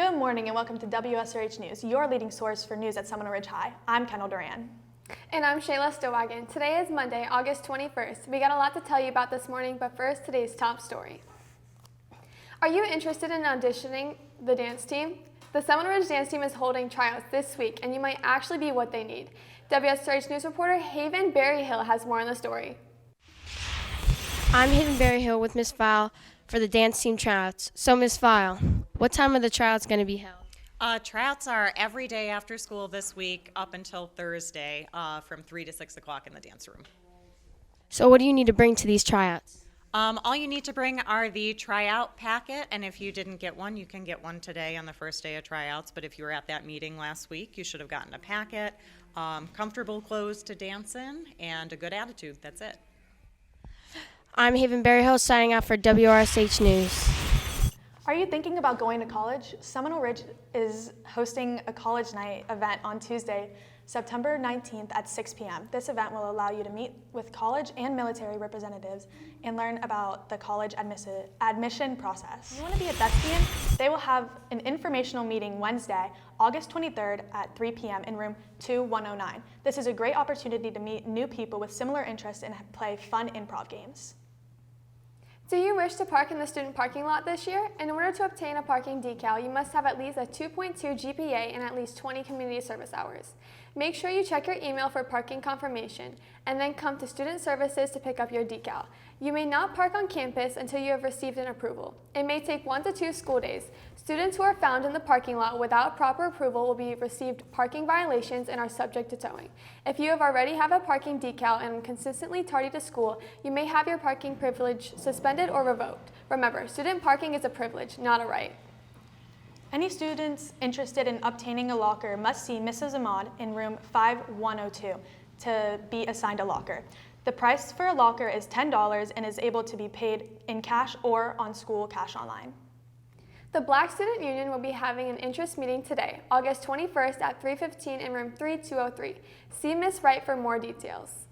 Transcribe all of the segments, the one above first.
Good morning and welcome to WSRH News, your leading source for news at Seminole Ridge High. I'm Kendall Duran. And I'm Shayla Stowagen. Today is Monday, August 21st. We got a lot to tell you about this morning, but first, today's top story. Are you interested in auditioning the dance team? The Seminole Ridge dance team is holding tryouts this week, and you might actually be what they need. WSRH News reporter Haven Berryhill has more on the story. I'm Haven Berryhill with Miss File for the dance team tryouts. So, Miss File, what time are the tryouts going to be held? Tryouts are every day after school this week up until Thursday from 3 to 6 o'clock in the dance room. So what do you need to bring to these tryouts? All you need to bring are the tryout packet, and if you didn't get one, you can get one today on the first day of tryouts. But if you were at that meeting last week, you should have gotten a packet, comfortable clothes to dance in, and a good attitude. That's it. I'm Haven Berryhill signing out for WSRH News. Are you thinking about going to college? Seminole Ridge is hosting a college night event on Tuesday, September 19th at 6 p.m. This event will allow you to meet with college and military representatives and learn about the college admission process. You want to be a thespian? They will have an informational meeting Wednesday, August 23rd at 3 p.m. in room 2109. This is a great opportunity to meet new people with similar interests and play fun improv games. Do you wish to park in the student parking lot this year? In order to obtain a parking decal, you must have at least a 2.2 GPA and at least 20 community service hours. Make sure you check your email for parking confirmation and then come to Student Services to pick up your decal. You may not park on campus until you have received an approval. It may take 1 to 2 school days. Students who are found in the parking lot without proper approval will be received parking violations and are subject to towing. If you have already have a parking decal and consistently tardy to school, you may have your parking privilege suspended or revoked. Remember, student parking is a privilege, not a right. Any students interested in obtaining a locker must see Mrs. Ahmad in room 5102 to be assigned a locker. The price for a locker is $10 and is able to be paid in cash or on school cash online. The Black Student Union will be having an interest meeting today, August 21st at 3:15 in room 3203. See Ms. Wright for more details.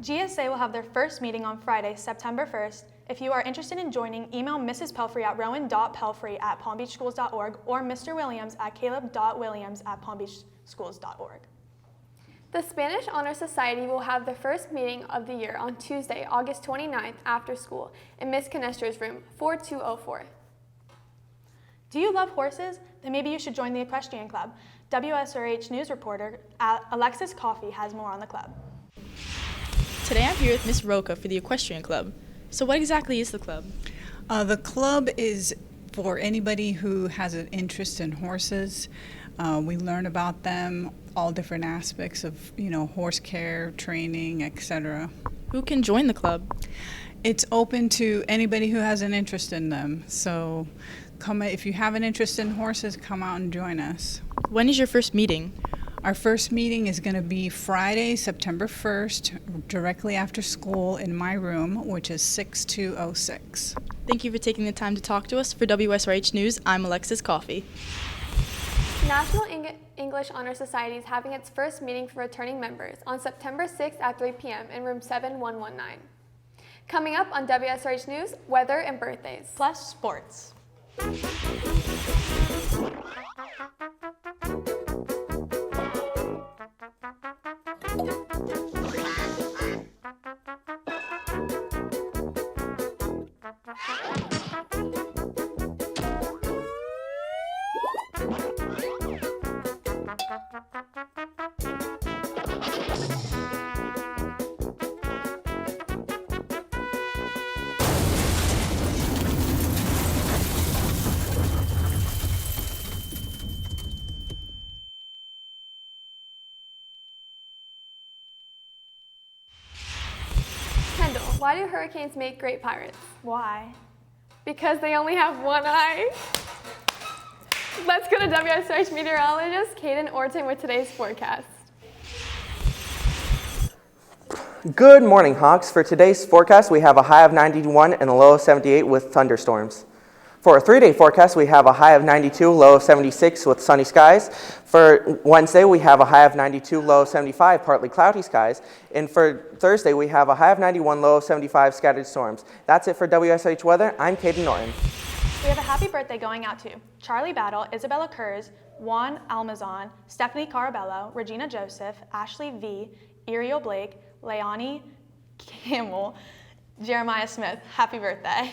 GSA will have their first meeting on Friday, September 1st. If you are interested in joining, email Mrs. Pelfrey at rowan.pelfrey@palmbeachschools.org or Mr. Williams at caleb.williams@palmbeachschools.org. The Spanish Honor Society will have their first meeting of the year on Tuesday, August 29th after school in Ms. Canestra's room, 4204. Do you love horses? Then maybe you should join the Equestrian Club. WSRH News reporter Alexis Coffey has more on the club. Today I'm here with Miss Roca for the Equestrian Club. So what exactly is the club? The club is for anybody who has an interest in horses. We learn about them, all different aspects of, horse care, training, etc. Who can join the club? It's open to anybody who has an interest in them. So if you have an interest in horses, come out and join us. When is your first meeting? Our first meeting is going to be Friday, September 1st, directly after school in my room, which is 6206. Thank you for taking the time to talk to us. For WSRH News, I'm Alexis Coffey. National English Honor Society is having its first meeting for returning members on September 6th at 3 p.m. in room 7119. Coming up on WSRH News, weather and birthdays. Plus sports. Kendall, why do hurricanes make great pirates? Why? Because they only have one eye. Let's go to WSRH meteorologist Caden Orton with today's forecast. Good morning, Hawks. For today's forecast, we have a high of 91 and a low of 78 with thunderstorms. For a 3-day forecast, we have a high of 92, low of 76 with sunny skies. For Wednesday, we have a high of 92, low of 75, partly cloudy skies. And for Thursday, we have a high of 91, low of 75, scattered storms. That's it for WSH Weather. I'm Caden Norton. We have a happy birthday going out to Charlie Battle, Isabella Kurz, Juan Almazan, Stephanie Carabello, Regina Joseph, Ashley V, Ariel Blake, Leonie Campbell, Jeremiah Smith. Happy birthday.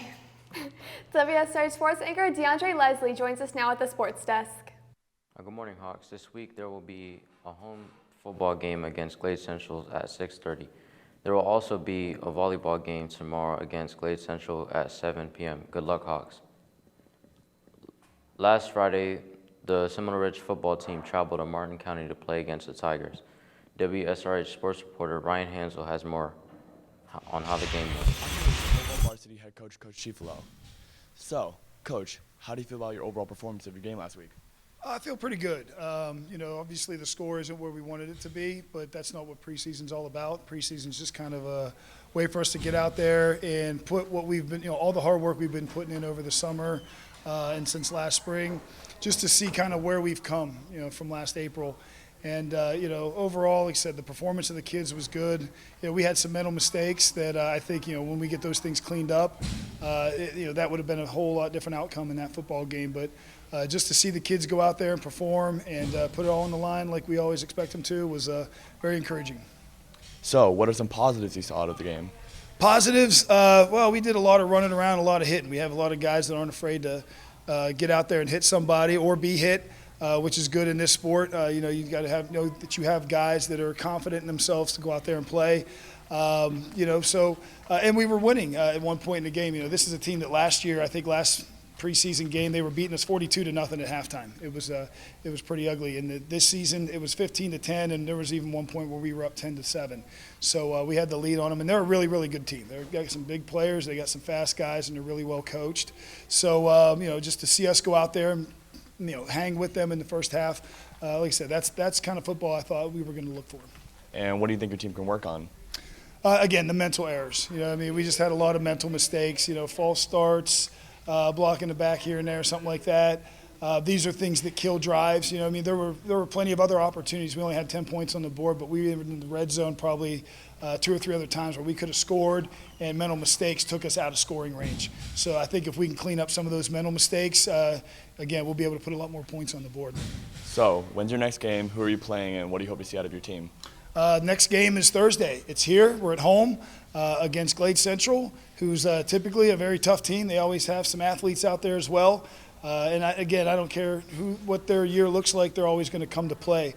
WSRH sports anchor DeAndre Leslie joins us now at the sports desk. Good morning, Hawks. This week there will be a home football game against Glade Central at 6:30. There will also be a volleyball game tomorrow against Glade Central at 7 p.m. Good luck, Hawks. Last Friday, the Seminole Ridge football team traveled to Martin County to play against the Tigers. WSRH sports reporter Ryan Hansel has more on how the game went. I'm here with football varsity head coach, Coach Chiefalo. So, Coach, how do you feel about your overall performance of your game last week? I feel pretty good. Obviously the score isn't where we wanted it to be, but that's not what preseason's all about. Preseason's just kind of a way for us to get out there and put what we've been, all the hard work we've been putting in over the summer and since last spring, just to see kind of where we've come, from last April. And, overall, like I said, the performance of the kids was good. We had some mental mistakes that I think, when we get those things cleaned up, that would have been a whole lot different outcome in that football game. But just to see the kids go out there and perform and put it all on the line like we always expect them to was very encouraging. So, what are some positives you saw out of the game? Positives, we did a lot of running around, a lot of hitting. We have a lot of guys that aren't afraid to get out there and hit somebody or be hit. Which is good in this sport. You've got to know that you have guys that are confident in themselves to go out there and play. And we were winning at one point in the game. This is a team that last preseason game, they were beating us 42-0 at halftime. It was pretty ugly. And this season, it was 15-10, and there was even one point where we were up 10-7. So we had the lead on them, and they're a really, really good team. They've got some big players, they got some fast guys, and they're really well coached. So just to see us go out there and hang with them in the first half. Like I said, that's kind of football I thought we were going to look for. And what do you think your team can work on? Again, the mental errors. We just had a lot of mental mistakes. False starts, blocking the back here and there, something like that. These are things that kill drives. There were plenty of other opportunities. We only had 10 points on the board, but we were in the red zone probably 2 or 3 other times where we could have scored, and mental mistakes took us out of scoring range. So I think if we can clean up some of those mental mistakes, again, we'll be able to put a lot more points on the board. So, when's your next game? Who are you playing, and what do you hope to see out of your team? Next game is Thursday. It's here. We're at home against Glade Central, who's typically a very tough team. They always have some athletes out there as well. I don't care what their year looks like. They're always going to come to play.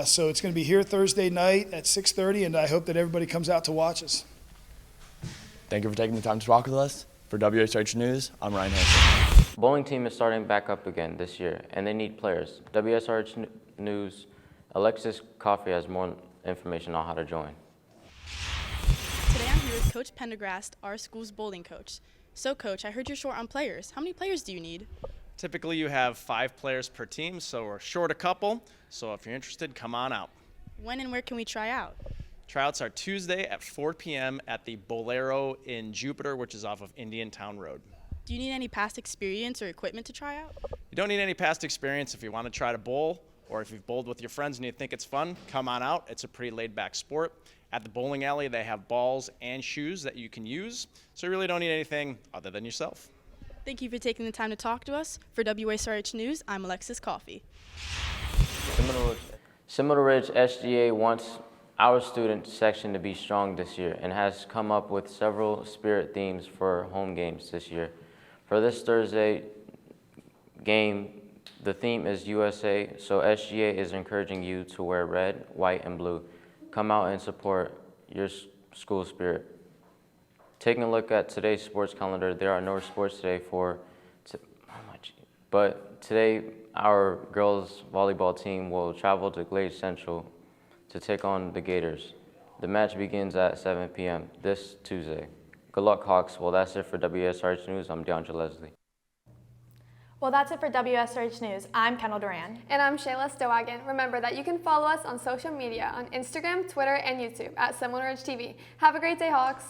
So it's going to be here Thursday night at 6:30, and I hope that everybody comes out to watch us. Thank you for taking the time to talk with us. For WSRH News, I'm Ryan Hansen. Bowling team is starting back up again this year, and they need players. WSRH News, Alexis Coffey has more information on how to join. Today I'm here with Coach Pendergrast, our school's bowling coach. So, Coach, I heard you're short on players. How many players do you need? Typically you have 5 players per team, so we're short a couple. So if you're interested, come on out. When and where can we try out? Tryouts are Tuesday at 4 p.m. at the Bolero in Jupiter, which is off of Indian Town Road. Do you need any past experience or equipment to try out? You don't need any past experience if you want to try to bowl, or if you've bowled with your friends and you think it's fun, come on out. It's a pretty laid-back sport. At the bowling alley, they have balls and shoes that you can use, so you really don't need anything other than yourself. Thank you for taking the time to talk to us. For WSRH News, I'm Alexis Coffey. Seminole Ridge SGA wants our student section to be strong this year and has come up with several spirit themes for home games this year. For this Thursday game, the theme is USA, so SGA is encouraging you to wear red, white, and blue. Come out and support your school spirit. Taking a look at today's sports calendar, there are no sports today but today our girls volleyball team will travel to Glade Central to take on the Gators. The match begins at 7 p.m. this Tuesday. Good luck, Hawks. Well, that's it for WSRH News. I'm DeAndre Leslie. Well, that's it for WSRH News. I'm Kendall Duran. And I'm Shayla Stowagen. Remember that you can follow us on social media on Instagram, Twitter, and YouTube at Seminole Ridge TV. Have a great day, Hawks.